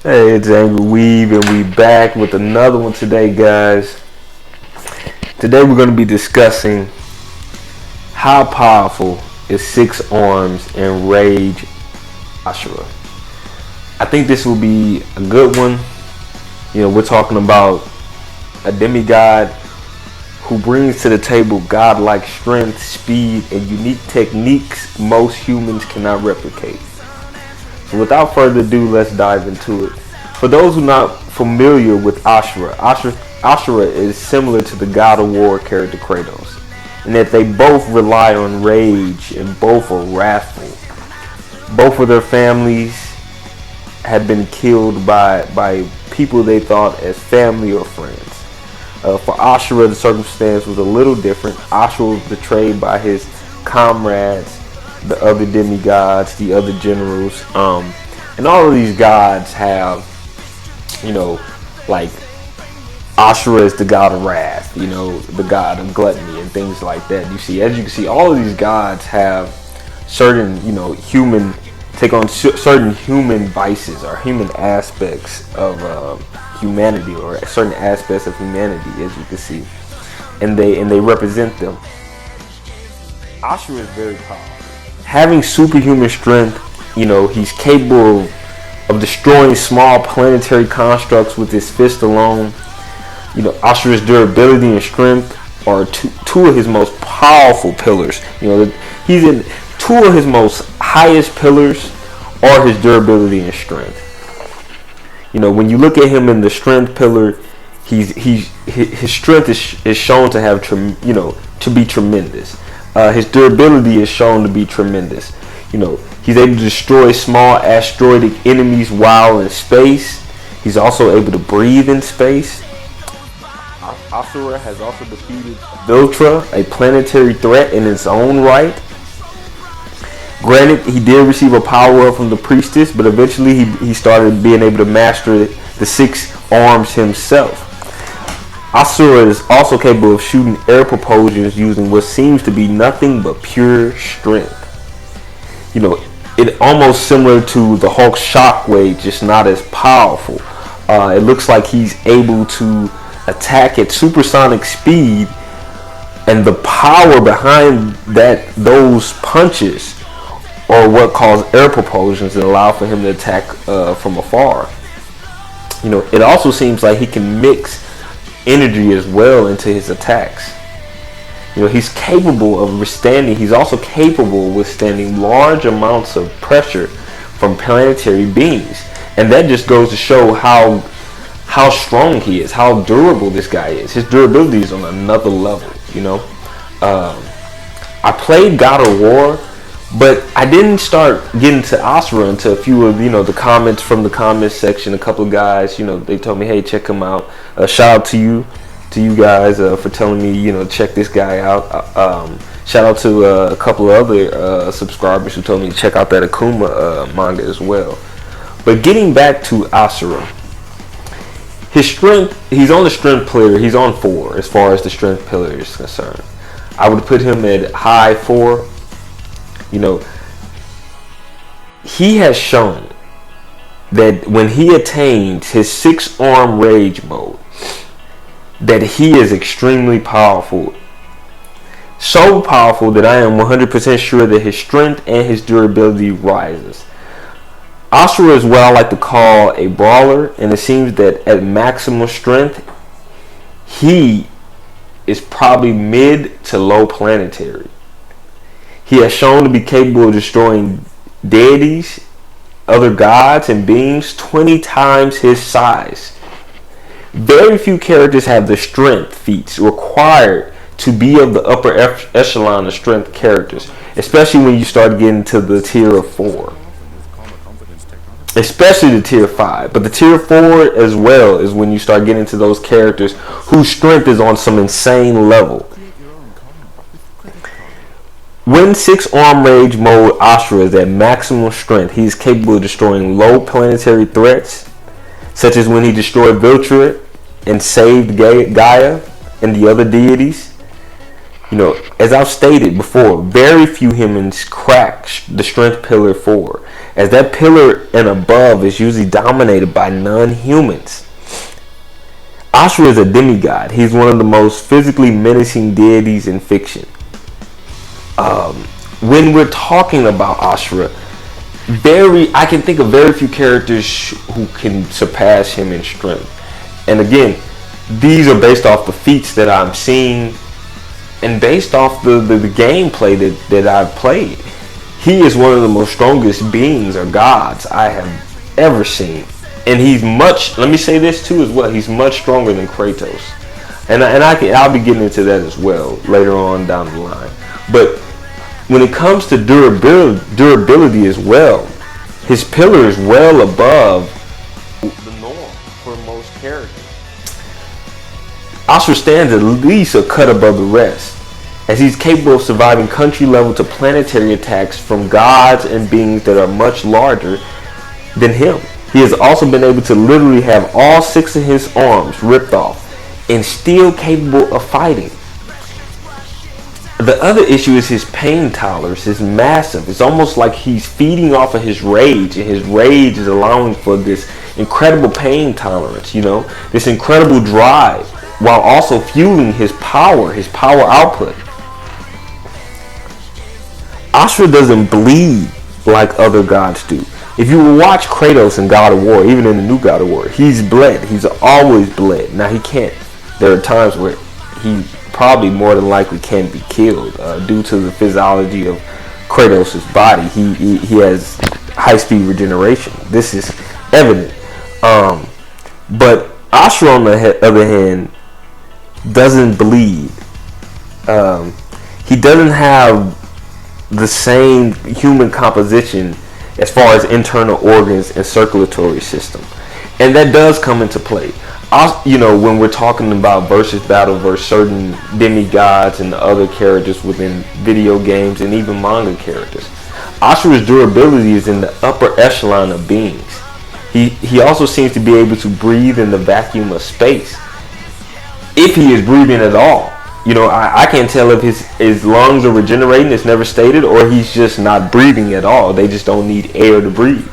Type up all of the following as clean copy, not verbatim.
Hey, it's Angry Weave, and we back with another one today, guys. Today we're going to be discussing how powerful is Six Arms Enraged Asura. I think this will be a good one. We're talking about a demigod who brings to the table godlike strength, speed, and unique techniques most humans cannot replicate. So without further ado, let's dive into it. For those who are not familiar with Asura is similar to the God of War character Kratos, in that they both rely on rage and both are wrathful. Both of their families had been killed by people they thought as family or friends. For Asura, the circumstance was a little different. Asura was betrayed by his comrades, the other demigods, the other generals, and all of these gods have, like Asura is the god of wrath, the god of gluttony and things like that. As you can see, all of these gods have certain, take on certain human vices or human aspects of humanity, or certain aspects of humanity, as you can see, and they represent them. Asura is very powerful. Having superhuman strength, he's capable of destroying small planetary constructs with his fist alone. Asura's durability and strength are two of his most powerful pillars. He's in two of his most highest pillars are his durability and strength. When you look at him in the strength pillar, his strength is shown to have to be tremendous. His durability is shown to be tremendous. He's able to destroy small asteroidic enemies while in space. He's also able to breathe in space. Asura has also defeated Viltra, a planetary threat in its own right. Granted, he did receive a power up from the priestess, but eventually he started being able to master the six arms himself. Asura is also capable of shooting air propulsions using what seems to be nothing but pure strength. It almost similar to the Hulk's shockwave, just not as powerful. It looks like he's able to attack at supersonic speed, and the power behind those punches are what cause air propulsions that allow for him to attack from afar. It also seems like he can mix energy as well into his attacks. He's capable of withstanding. He's also capable of withstanding large amounts of pressure from planetary beams, and that just goes to show how strong he is, how durable this guy is. His durability is on another level. I played God of War, but I didn't start getting to Asura until a few of the comments from the comments section. A couple of guys, they told me, hey, check him out. Shout out to you guys for telling me, check this guy out. Shout out to a couple of other subscribers who told me to check out that Akuma manga as well. But getting back to Asura, his strength, he's on the strength pillar. He's on 4 as far as the strength pillar is concerned. I would put him at high 4. He has shown that when he attains his 6-arm rage mode, that he is extremely powerful. So powerful that I am 100% sure that his strength and his durability rises. Asura is what I like to call a brawler, and it seems that at maximum strength, he is probably mid to low planetary. He has shown to be capable of destroying deities, other gods, and beings 20 times his size. Very few characters have the strength feats required to be of the upper echelon of strength characters, especially when you start getting to the tier of 4. Especially the tier 5. But the tier 4 as well is when you start getting to those characters whose strength is on some insane level. When 6-arm rage mode Asura is at maximum strength, he is capable of destroying low planetary threats, such as when he destroyed Viltra and saved Gaia and the other deities. As I've stated before, very few humans crack the strength pillar 4. as that pillar and above is usually dominated by non-humans. Asura is a demigod. He's one of the most physically menacing deities in fiction. When we're talking about Asura, I can think of very few characters who can surpass him in strength. And again, these are based off the feats that I'm seeing and based off the gameplay that I've played. He is one of the most strongest beings or gods I have ever seen. And let me say this too as well, he's much stronger than Kratos. And I'll be getting into that as well later on down the line. But when it comes to durability as well, his pillar is well above the norm for most characters. Asura stands at least a cut above the rest, as he's capable of surviving country level to planetary attacks from gods and beings that are much larger than him. He has also been able to literally have all 6 of his arms ripped off and still capable of fighting. The other issue is his pain tolerance is massive. It's almost like he's feeding off of his rage, and his rage is allowing for this incredible pain tolerance, this incredible drive, while also fueling his power output. Asura doesn't bleed like other gods do. If you watch Kratos in God of War, even in the new God of War, he's bled. He's always bled. Now he can't. There are times where he probably more than likely can be killed due to the physiology of Kratos' body. He has high-speed regeneration. This is evident. But Asura, on the other hand, doesn't bleed. He doesn't have the same human composition as far as internal organs and circulatory system, and that does come into play. When we're talking about versus battle versus certain demigods and the other characters within video games and even manga characters, Asura's durability is in the upper echelon of beings. He also seems to be able to breathe in the vacuum of space, if he is breathing at all. I can't tell if his lungs are regenerating, it's never stated, or he's just not breathing at all. They just don't need air to breathe.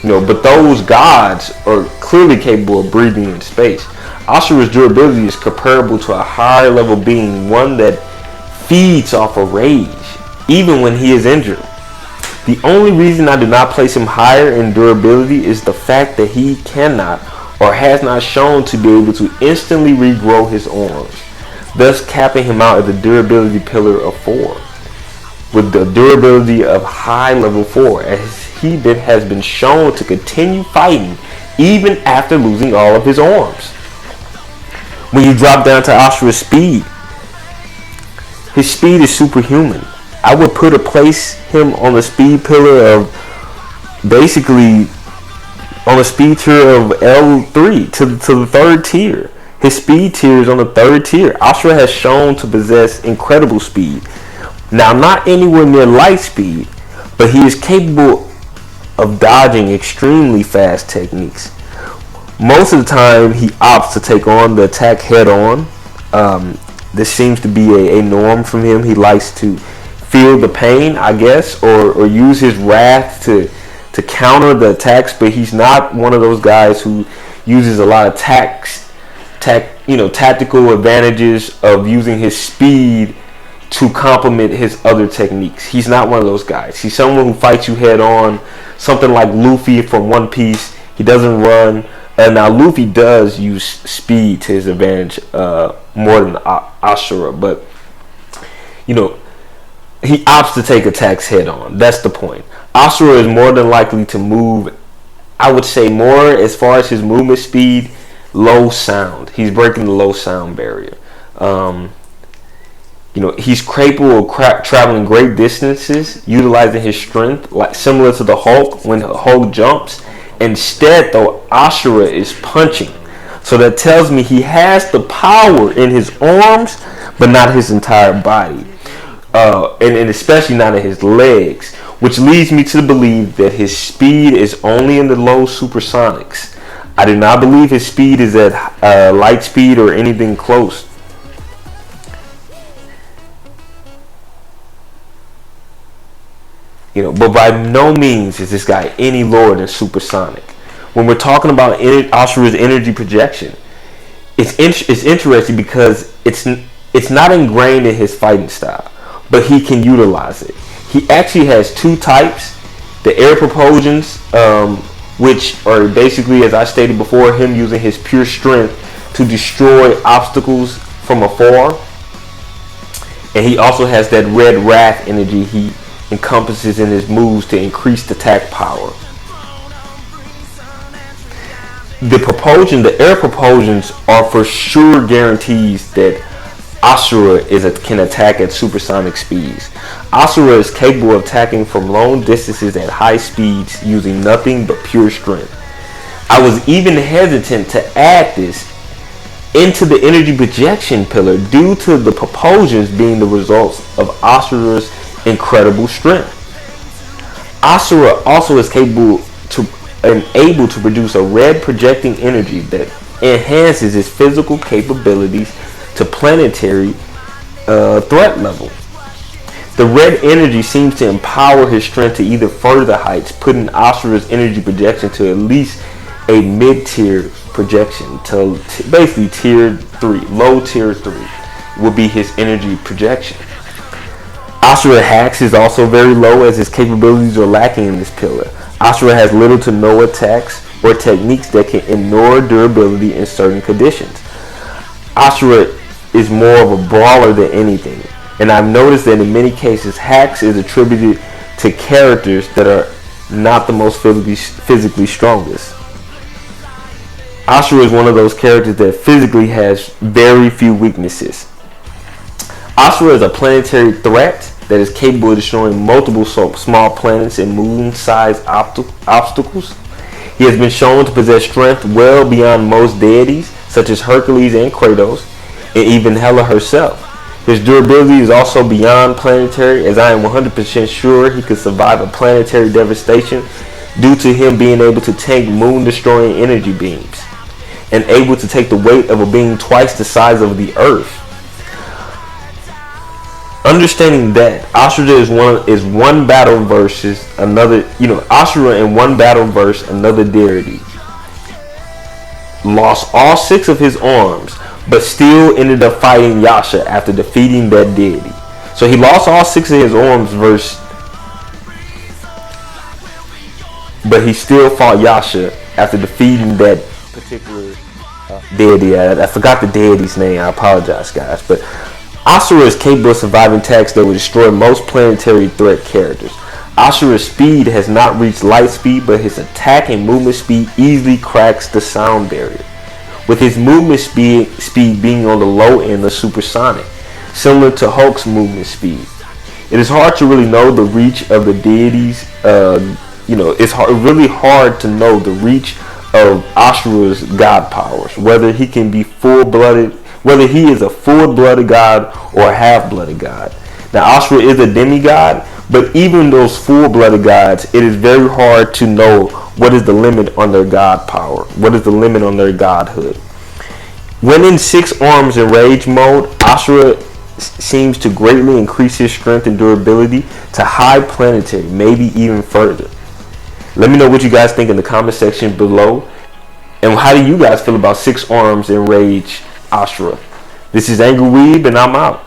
But those gods are clearly capable of breathing in space. Asura's durability is comparable to a higher level being, one that feeds off of rage, even when he is injured. The only reason I do not place him higher in durability is the fact that he cannot or has not shown to be able to instantly regrow his arms, thus capping him out at the durability pillar of 4, with the durability of high level 4, as he has been shown to continue fighting even after losing all of his arms. When you drop down to Asura's speed, his speed is superhuman. I would place him on the speed pillar of basically on a speed tier of L3 to the 3rd tier. His speed tier is on the 3rd tier. Asura has shown to possess incredible speed. Now, not anywhere near light speed, but he is capable of dodging extremely fast techniques. Most of the time, he opts to take on the attack head on. This seems to be a norm from him. He likes to feel the pain, I guess, or use his wrath to counter the attacks, but he's not one of those guys who uses a lot of tactical advantages of using his speed to complement his other techniques. He's not one of those guys. He's someone who fights you head on, something like Luffy from One Piece. He doesn't run. Now Luffy does use speed to his advantage more than Asura, but he opts to take attacks head on. That's the point. Asura is more than likely to move, I would say, more as far as his movement speed, low sound. He's breaking the low sound barrier. He's capable of traveling great distances, utilizing his strength, like similar to the Hulk when the Hulk jumps. Instead, though, Asura is punching. So that tells me he has the power in his arms, but not his entire body. And especially not in his legs, which leads me to believe that his speed is only in the low supersonics. I do not believe his speed is at light speed or anything close. But by no means is this guy any lower than supersonic. When we're talking about Asura's energy projection, it's interesting because it's not ingrained in his fighting style, but he can utilize it. He actually has two types: the air propulsions, which are basically, as I stated before, him using his pure strength to destroy obstacles from afar. And he also has that red wrath energy he encompasses in his moves to increase attack power. The air propulsions are for sure guarantees that Asura can attack at supersonic speeds. Asura is capable of attacking from long distances at high speeds using nothing but pure strength. I was even hesitant to add this into the energy projection pillar due to the propulsions being the results of Asura's incredible strength. Asura also is capable and able to produce a red projecting energy that enhances his physical capabilities to planetary threat level. The red energy seems to empower his strength to even further heights, putting Asura's energy projection to at least a mid-tier projection, to basically tier 3, low tier 3 will be his energy projection. Asura hacks is also very low, as his capabilities are lacking in this pillar. Asura has little to no attacks or techniques that can ignore durability in certain conditions. Asura is more of a brawler than anything, and I've noticed that in many cases hacks is attributed to characters that are not the most physically strongest. Asura is one of those characters that physically has very few weaknesses. Asura is a planetary threat that is capable of destroying multiple small planets and moon-sized obstacles. He has been shown to possess strength well beyond most deities, such as Hercules and Kratos, and even Hela herself. His durability is also beyond planetary, as I am 100% sure he could survive a planetary devastation due to him being able to tank moon-destroying energy beams and able to take the weight of a being twice the size of the Earth. Understanding that Asura is one battle versus another, Asura in one battle versus another deity lost all 6 of his arms, but still ended up fighting Yasha after defeating that deity. So he lost all 6 of his arms but he still fought Yasha after defeating that particular deity. I forgot the deity's name. I apologize, guys, but Asura is capable of surviving attacks that would destroy most planetary threat characters. Asura's speed has not reached light speed, but his attack and movement speed easily cracks the sound barrier, with his movement speed being on the low end of supersonic, similar to Hulk's movement speed. It is hard to really know the reach of the deities. It's really hard to know the reach of Asura's god powers, whether he is a full-blooded god or a half-blooded god. Now, Asura is a demigod, but even those full-blooded gods, it is very hard to know what is the limit on their god power, what is the limit on their godhood. When in 6 arms Enraged mode, Asura seems to greatly increase his strength and durability to high planetary, maybe even further. Let me know what you guys think in the comment section below, and how do you guys feel about 6 arms Enraged Asura. This is Angry Weeb, and I'm out.